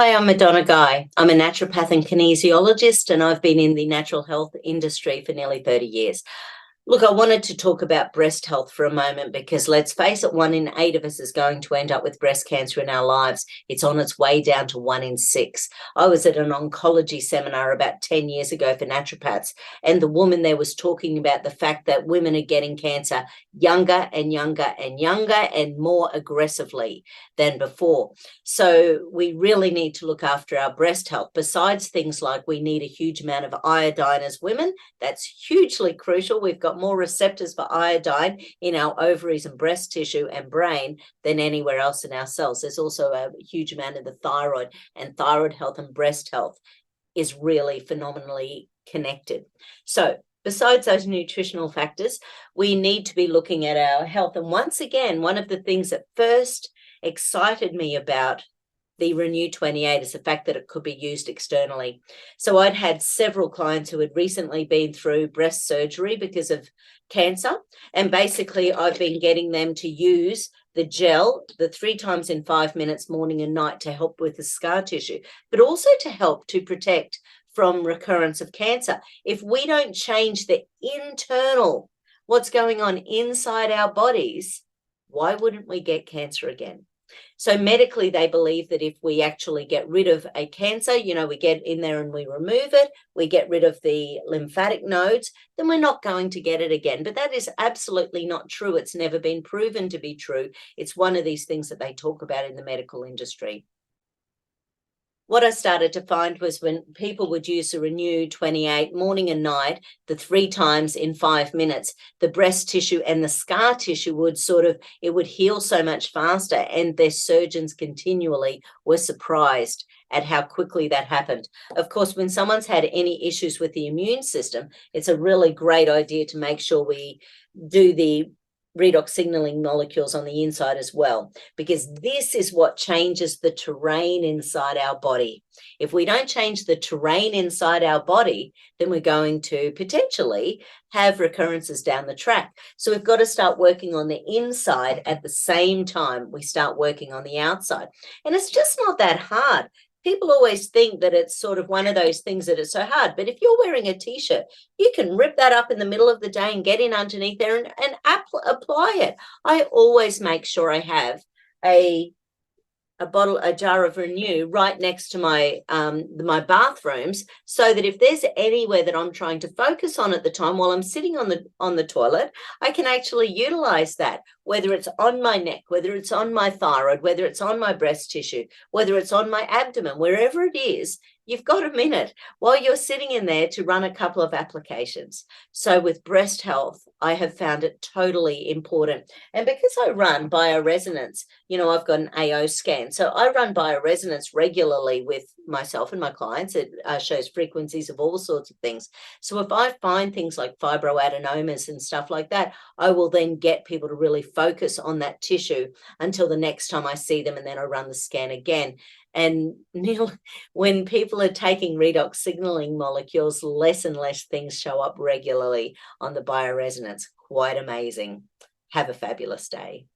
Hi, I'm Madonna Guy. I'm a naturopath and kinesiologist, and I've been in the natural health industry for nearly 30 years. Look, I wanted to talk about breast health for a moment because let's face it, 1 in 8 of us is going to end up with breast cancer in our lives. It's on its way down to 1 in 6. I was at an oncology seminar about 10 years ago for naturopaths, and the woman there was talking about the fact that women are getting cancer younger and younger and younger and more aggressively than before. So we really need to look after our breast health. Besides things like we need a huge amount of iodine as women, that's hugely crucial. We've got more receptors for iodine in our ovaries and breast tissue and brain than anywhere else in our cells. There's also a huge amount of the thyroid, and thyroid health and breast health is really phenomenally connected. So besides those nutritional factors, we need to be looking at our health. And once again, one of the things that first excited me about the Renew 28 is the fact that it could be used externally. So I'd had several clients who had recently been through breast surgery because of cancer. And basically I've been getting them to use the gel, the 3 times in 5 minutes, morning and night, to help with the scar tissue, but also to help to protect from recurrence of cancer. If we don't change the internal, what's going on inside our bodies, why wouldn't we get cancer again? So medically, they believe that if we actually get rid of a cancer, we get in there and we remove it, we get rid of the lymphatic nodes, then we're not going to get it again. But that is absolutely not true. It's never been proven to be true. It's one of these things that they talk about in the medical industry. What I started to find was when people would use the Renew 28 morning and night, the 3 times in 5 minutes, the breast tissue and the scar tissue would it would heal so much faster, and their surgeons continually were surprised at how quickly that happened. Of course, when someone's had any issues with the immune system, it's a really great idea to make sure we do the redox signaling molecules on the inside as well, because this is what changes the terrain inside our body. If we don't change the terrain inside our body, then we're going to potentially have recurrences down the track. So we've got to start working on the inside at the same time we start working on the outside. And it's just not that hard. People always think that it's sort of one of those things that is so hard. But if you're wearing a T-shirt, you can rip that up in the middle of the day and get in underneath there and apply it. I always make sure I have a jar of Renew right next to my bathrooms, so that if there's anywhere that I'm trying to focus on at the time while I'm sitting on the toilet, I can actually utilize that, whether it's on my neck, whether it's on my thyroid, whether it's on my breast tissue, whether it's on my abdomen, wherever it is. You've got a minute while you're sitting in there to run a couple of applications. So with breast health, I have found it totally important. And because I run bioresonance, I've got an AO scan. So I run bioresonance regularly with myself and my clients. It shows frequencies of all sorts of things. So if I find things like fibroadenomas and stuff like that, I will then get people to really focus on that tissue until the next time I see them, and then I run the scan again. And Neil, when people are taking redox signaling molecules, less and less things show up regularly on the bioresonance. Quite amazing. Have a fabulous day.